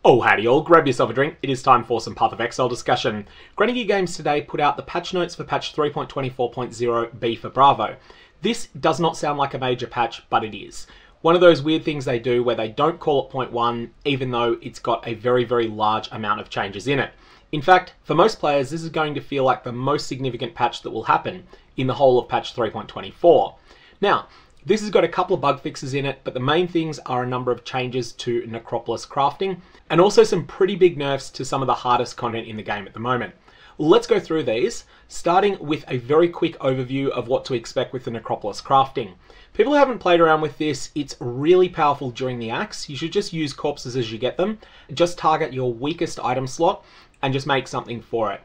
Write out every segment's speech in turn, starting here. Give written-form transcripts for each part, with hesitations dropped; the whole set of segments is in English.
Oh, howdy all, grab yourself a drink, it is time for some PathOfExile discussion. Granny Games today put out the patch notes for patch 3.24.0 B for Bravo. This does not sound like a major patch, but it is. One of those weird things they do where they don't call it point 1, even though it's got a very, very large amount of changes in it. In fact, for most players, this is going to feel like the most significant patch that will happen in the whole of patch 3.24. Now, this has got a couple of bug fixes in it, but the main things are a number of changes to Necropolis crafting, and also some pretty big nerfs to some of the hardest content in the game at the moment. Let's go through these, starting with a very quick overview of what to expect with the Necropolis crafting. People who haven't played around with this, it's really powerful during the axe. You should just use corpses as you get them, just target your weakest item slot, and just make something for it.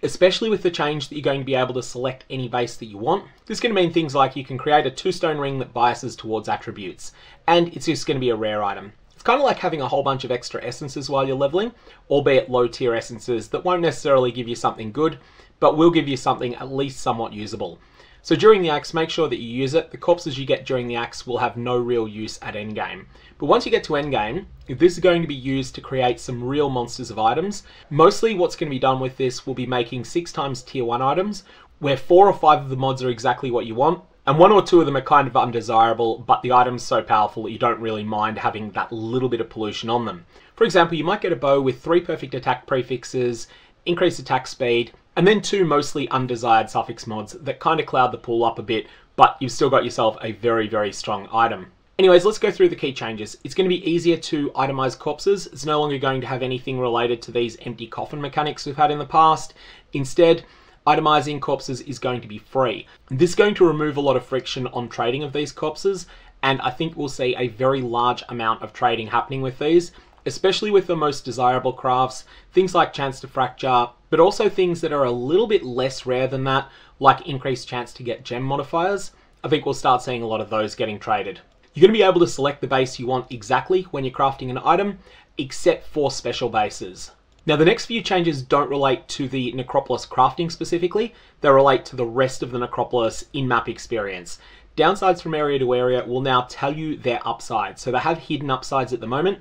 Especially with the change that you're going to be able to select any base that you want. This is going to mean things like you can create a 2-stone ring that biases towards attributes, and it's just going to be a rare item. It's kind of like having a whole bunch of extra essences while you're leveling, albeit low tier essences that won't necessarily give you something good, but will give you something at least somewhat usable. So during the axe, make sure that you use it. The corpses you get during the axe will have no real use at endgame. But once you get to endgame, this is going to be used to create some real monsters of items. Mostly what's going to be done with this will be making 6 times tier 1 items, where 4 or 5 of the mods are exactly what you want, and 1 or 2 of them are kind of undesirable, but the item's so powerful that you don't really mind having that little bit of pollution on them. For example, you might get a bow with 3 perfect attack prefixes, increased attack speed, and then 2 mostly undesired suffix mods that kind of cloud the pool up a bit, but you've still got yourself a very, very strong item. Anyways, let's go through the key changes. It's going to be easier to itemize corpses. It's no longer going to have anything related to these empty coffin mechanics we've had in the past. Instead, itemizing corpses is going to be free. This is going to remove a lot of friction on trading of these corpses, and I think we'll see a very large amount of trading happening with these, especially with the most desirable crafts, things like chance to fracture, but also things that are a little bit less rare than that, like increased chance to get gem modifiers. I think we'll start seeing a lot of those getting traded. You're going to be able to select the base you want exactly when you're crafting an item, except for special bases. Now the next few changes don't relate to the Necropolis crafting specifically, they relate to the rest of the Necropolis in-map experience. Downsides from area to area will now tell you their upsides, so they have hidden upsides at the moment.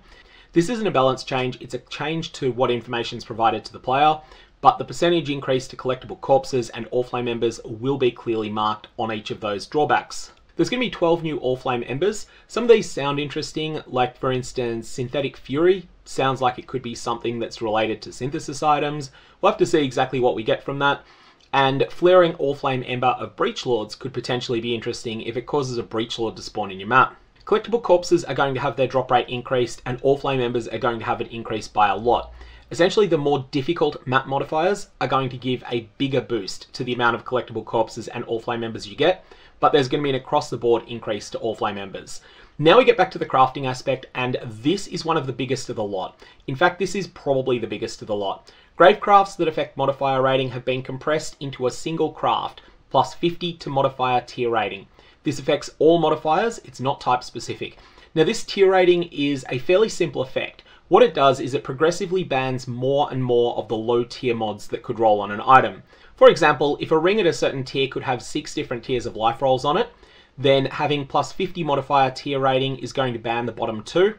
This isn't a balance change, it's a change to what information is provided to the player, but the percentage increase to collectible corpses and Oriflame members will be clearly marked on each of those drawbacks. There's going to be 12 new Oriflame embers. Some of these sound interesting, like for instance, Synthetic Fury sounds like it could be something that's related to synthesis items. We'll have to see exactly what we get from that. And Flaring Oriflame Ember of Breachlords could potentially be interesting if it causes a Breachlord to spawn in your map. Collectible corpses are going to have their drop rate increased, and Oriflame embers are going to have it increased by a lot. Essentially, the more difficult map modifiers are going to give a bigger boost to the amount of collectible corpses and Oriflame embers you get, but there's going to be an across-the-board increase to Oriflame embers. Now we get back to the crafting aspect, and this is one of the biggest of the lot. In fact, this is probably the biggest of the lot. Grave crafts that affect modifier rating have been compressed into a single craft, plus 50 to modifier tier rating. This affects all modifiers, it's not type specific. Now this tier rating is a fairly simple effect. What it does is it progressively bans more and more of the low tier mods that could roll on an item. For example, if a ring at a certain tier could have 6 different tiers of life rolls on it, then having plus 50 modifier tier rating is going to ban the bottom 2.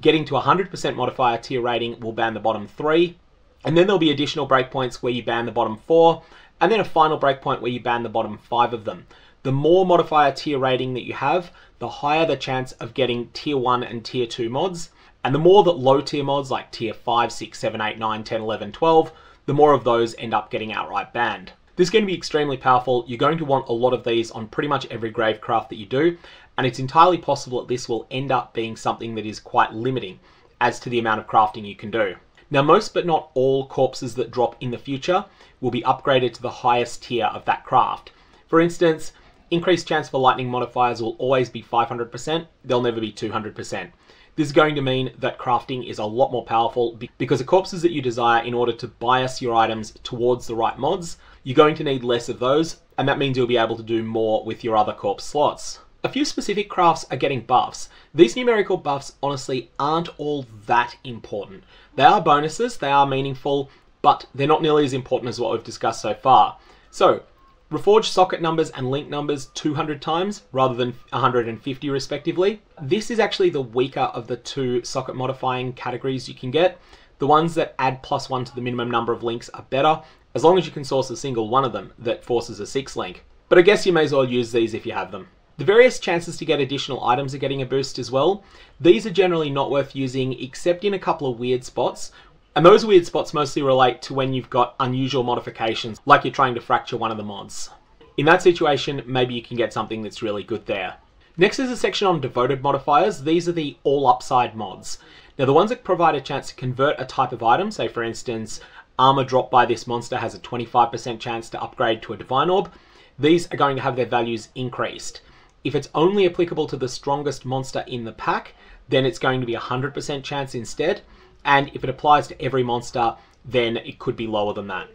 Getting to 100% modifier tier rating will ban the bottom 3. And then there'll be additional breakpoints where you ban the bottom 4, and then a final breakpoint where you ban the bottom 5 of them. The more modifier tier rating that you have, the higher the chance of getting tier 1 and tier 2 mods, and the more that low tier mods like tier 5, 6, 7, 8, 9, 10, 11, 12, the more of those end up getting outright banned. This is going to be extremely powerful. You're going to want a lot of these on pretty much every grave craft that you do, and it's entirely possible that this will end up being something that is quite limiting as to the amount of crafting you can do. Now most but not all corpses that drop in the future will be upgraded to the highest tier of that craft. For instance, increased chance for lightning modifiers will always be 500%, they'll never be 200%. This is going to mean that crafting is a lot more powerful because the corpses that you desire in order to bias your items towards the right mods, you're going to need less of those, and that means you'll be able to do more with your other corpse slots. A few specific crafts are getting buffs. These numerical buffs honestly aren't all that important. They are bonuses, they are meaningful, but they're not nearly as important as what we've discussed so far. So, Reforge socket numbers and link numbers 200 times rather than 150 respectively. This is actually the weaker of the two socket modifying categories you can get. The ones that add +1 to the minimum number of links are better, as long as you can source a single one of them that forces a 6 link. But I guess you may as well use these if you have them. The various chances to get additional items are getting a boost as well. These are generally not worth using except in a couple of weird spots. And those weird spots mostly relate to when you've got unusual modifications, like you're trying to fracture one of the mods. In that situation, maybe you can get something that's really good there. Next is a section on devoted modifiers. These are the all upside mods. Now the ones that provide a chance to convert a type of item, say for instance, armor dropped by this monster has a 25% chance to upgrade to a divine orb, these are going to have their values increased. If it's only applicable to the strongest monster in the pack, then it's going to be 100% chance instead. And if it applies to every monster, then it could be lower than that.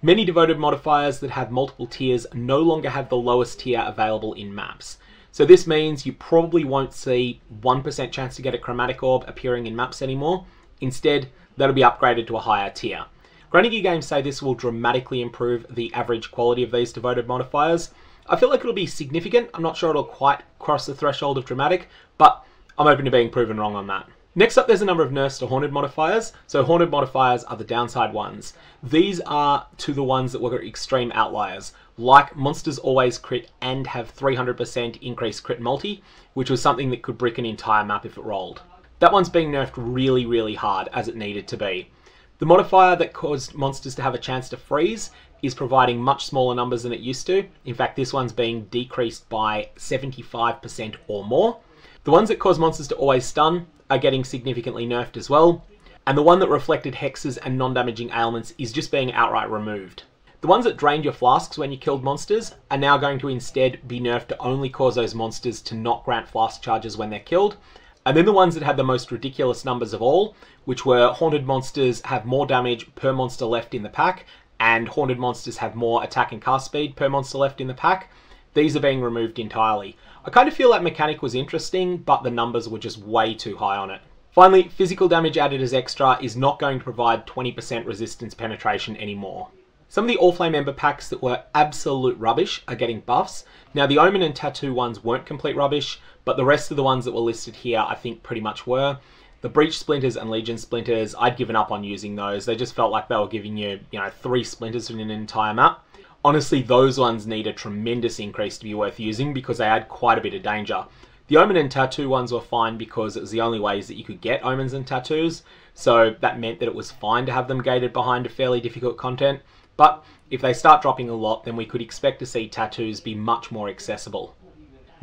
Many devoted modifiers that have multiple tiers no longer have the lowest tier available in maps. So this means you probably won't see 1% chance to get a chromatic orb appearing in maps anymore. Instead, that'll be upgraded to a higher tier. Grinding games say this will dramatically improve the average quality of these devoted modifiers. I feel like it'll be significant. I'm not sure it'll quite cross the threshold of dramatic, but I'm open to being proven wrong on that. Next up, there's a number of nerfs to haunted modifiers. So haunted modifiers are the downside ones. These are to the ones that were extreme outliers, like monsters always crit and have 300% increased crit multi, which was something that could brick an entire map if it rolled. That one's being nerfed really, really hard, as it needed to be. The modifier that caused monsters to have a chance to freeze is providing much smaller numbers than it used to. In fact, this one's being decreased by 75% or more. The ones that cause monsters to always stun are getting significantly nerfed as well. And the one that reflected hexes and non-damaging ailments is just being outright removed. The ones that drained your flasks when you killed monsters are now going to instead be nerfed to only cause those monsters to not grant flask charges when they're killed. And then the ones that had the most ridiculous numbers of all, which were haunted monsters have more damage per monster left in the pack, and haunted monsters have more attack and cast speed per monster left in the pack, these are being removed entirely. I kind of feel that mechanic was interesting, but the numbers were just way too high on it. Finally, physical damage added as extra is not going to provide 20% resistance penetration anymore. Some of the All-Flame Ember packs that were absolute rubbish are getting buffs. Now the Omen and Tattoo ones weren't complete rubbish, but the rest of the ones that were listed here I think pretty much were. The Breach Splinters and Legion Splinters, I'd given up on using those. They just felt like they were giving you, 3 splinters in an entire map. Honestly, those ones need a tremendous increase to be worth using because they add quite a bit of danger. The Omen and Tattoo ones were fine because it was the only ways that you could get Omens and Tattoos, so that meant that it was fine to have them gated behind a fairly difficult content. But if they start dropping a lot, then we could expect to see Tattoos be much more accessible.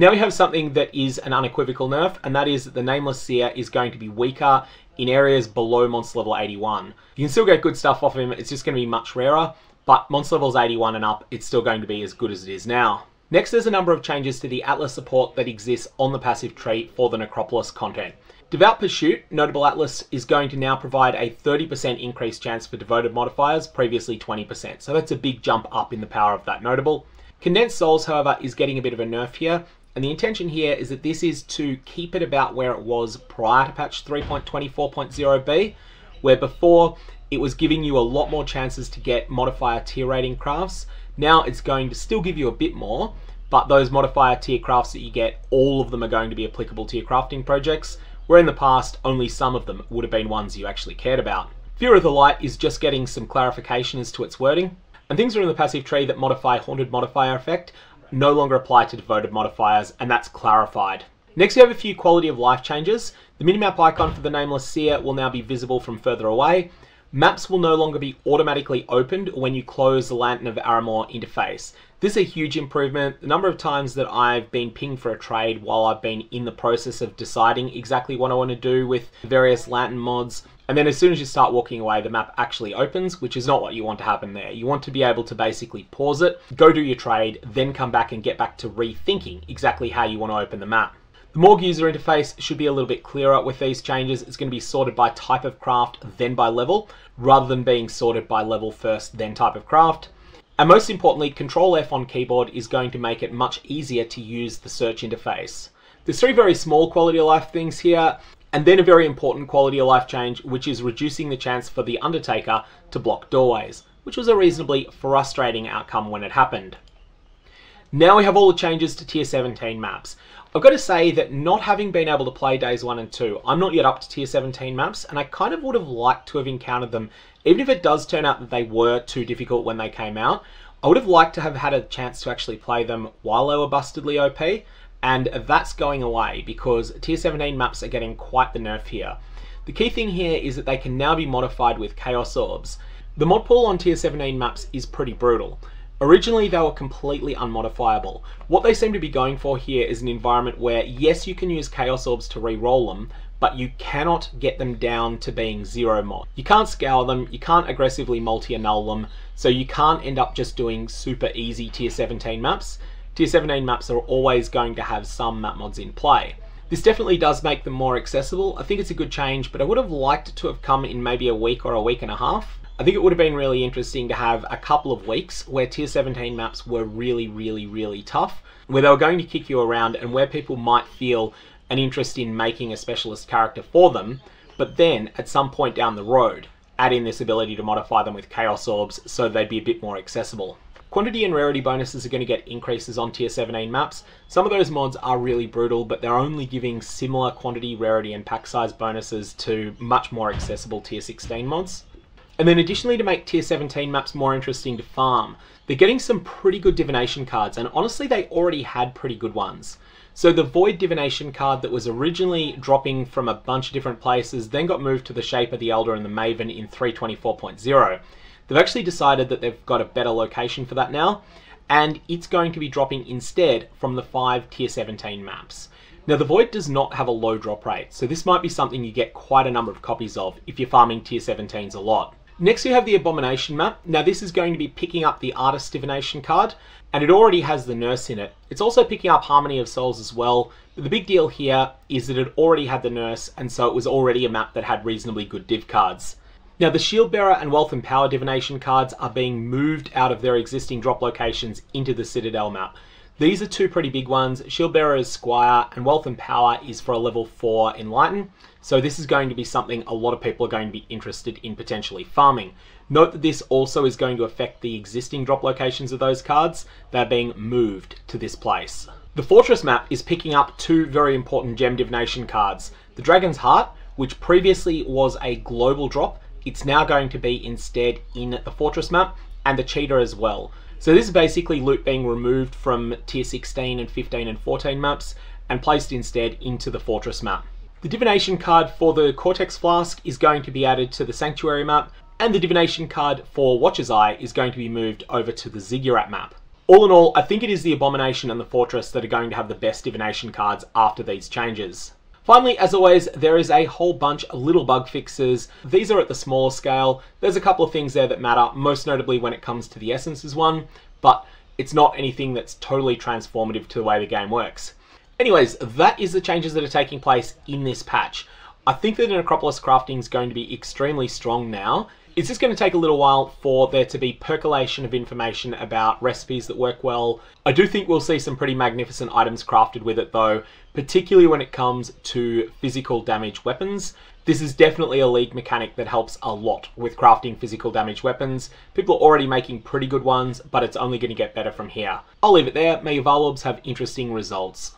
Now we have something that is an unequivocal nerf, and that is that the Nameless Seer is going to be weaker in areas below monster level 81. You can still get good stuff off him, it's just going to be much rarer, but monster levels 81 and up, it's still going to be as good as it is now. Next, there's a number of changes to the Atlas support that exists on the passive tree for the Necropolis content. Devout Pursuit, Notable Atlas, is going to now provide a 30% increased chance for devoted modifiers, previously 20%, so that's a big jump up in the power of that Notable. Condensed Souls, however, is getting a bit of a nerf here, and the intention here is that this is to keep it about where it was prior to patch 3.24.0b, where before it was giving you a lot more chances to get modifier tier rating crafts. Now it's going to still give you a bit more, but those modifier tier crafts that you get, all of them are going to be applicable to your crafting projects, where in the past only some of them would have been ones you actually cared about. Fear of the Light is just getting some clarification as to its wording, and things are in the passive tree that modify Haunted Modifier effect no longer apply to devoted modifiers, and that's clarified. Next we have a few quality of life changes. The minimap icon for the Nameless Seer will now be visible from further away. Maps will no longer be automatically opened when you close the Lantern of Aramor interface. This is a huge improvement. The number of times that I've been pinged for a trade while I've been in the process of deciding exactly what I want to do with various Lantern mods, and then as soon as you start walking away, the map actually opens, which is not what you want to happen there. You want to be able to basically pause it, go do your trade, then come back and get back to rethinking exactly how you want to open the map. The Morgue user interface should be a little bit clearer with these changes. It's going to be sorted by type of craft, then by level, rather than being sorted by level first, then type of craft. And most importantly, Control F on keyboard is going to make it much easier to use the search interface. There's 3 very small quality of life things here, and then a very important quality of life change, which is reducing the chance for the Undertaker to block doorways, which was a reasonably frustrating outcome when it happened. Now we have all the changes to tier 17 maps. I've got to say that not having been able to play days 1 and 2, I'm not yet up to tier 17 maps, and I kind of would have liked to have encountered them, even if it does turn out that they were too difficult when they came out. I would have liked to have had a chance to actually play them while they were bustedly OP, and that's going away because tier 17 maps are getting quite the nerf here. The key thing here is that they can now be modified with Chaos Orbs. The mod pool on tier 17 maps is pretty brutal. Originally, they were completely unmodifiable. What they seem to be going for here is an environment where, yes, you can use Chaos Orbs to re-roll them, but you cannot get them down to being 0 mod. You can't scour them, you can't aggressively multi-annul them, so you can't end up just doing super easy tier 17 maps. Tier 17 maps are always going to have some map mods in play. This definitely does make them more accessible. I think it's a good change, but I would have liked it to have come in maybe a week or a week and a half. I think it would have been really interesting to have a couple of weeks where tier 17 maps were really tough, where they were going to kick you around and where people might feel an interest in making a specialist character for them, but then at some point down the road, add in this ability to modify them with Chaos Orbs so they'd be a bit more accessible. Quantity and rarity bonuses are going to get increases on tier 17 maps. Some of those mods are really brutal, but they're only giving similar quantity, rarity and pack size bonuses to much more accessible tier 16 mods. And then additionally, to make tier 17 maps more interesting to farm, they're getting some pretty good divination cards, and honestly they already had pretty good ones. So the Void divination card that was originally dropping from a bunch of different places then got moved to the Shaper, the Elder and the Maven in 3.24.0. They've actually decided that they've got a better location for that now, and it's going to be dropping instead from the 5 tier 17 maps. Now the Void does not have a low drop rate, so this might be something you get quite a number of copies of if you're farming tier 17s a lot. Next we have the Abomination map. Now this is going to be picking up the Artist Divination card, and it already has the Nurse in it. It's also picking up Harmony of Souls as well, but the big deal here is that it already had the Nurse, and so it was already a map that had reasonably good div cards. Now the Shield Bearer and Wealth and Power Divination cards are being moved out of their existing drop locations into the Citadel map. These are two pretty big ones. Shield Bearer is Squire, and Wealth and Power is for a level 4 Enlighten. So this is going to be something a lot of people are going to be interested in potentially farming. Note that this also is going to affect the existing drop locations of those cards. They're being moved to this place. The Fortress map is picking up two very important gem divination cards. The Dragon's Heart, which previously was a global drop, it's now going to be instead in the Fortress map, and the Cheetah as well. So this is basically loot being removed from tier 16 and 15 and 14 maps and placed instead into the Fortress map. The Divination card for the Cortex Flask is going to be added to the Sanctuary map, and the Divination card for Watcher's Eye is going to be moved over to the Ziggurat map. All in all, I think it is the Abomination and the Fortress that are going to have the best Divination cards after these changes. Finally, as always, there is a whole bunch of little bug fixes. These are at the smaller scale. There's a couple of things there that matter, most notably when it comes to the Essences one, but it's not anything that's totally transformative to the way the game works. Anyways, that is the changes that are taking place in this patch. I think that the Necropolis crafting is going to be extremely strong now. It's just going to take a little while for there to be percolation of information about recipes that work well. I do think we'll see some pretty magnificent items crafted with it though, particularly when it comes to physical damage weapons. This is definitely a League mechanic that helps a lot with crafting physical damage weapons. People are already making pretty good ones, but it's only going to get better from here. I'll leave it there. May your Varlorbs have interesting results.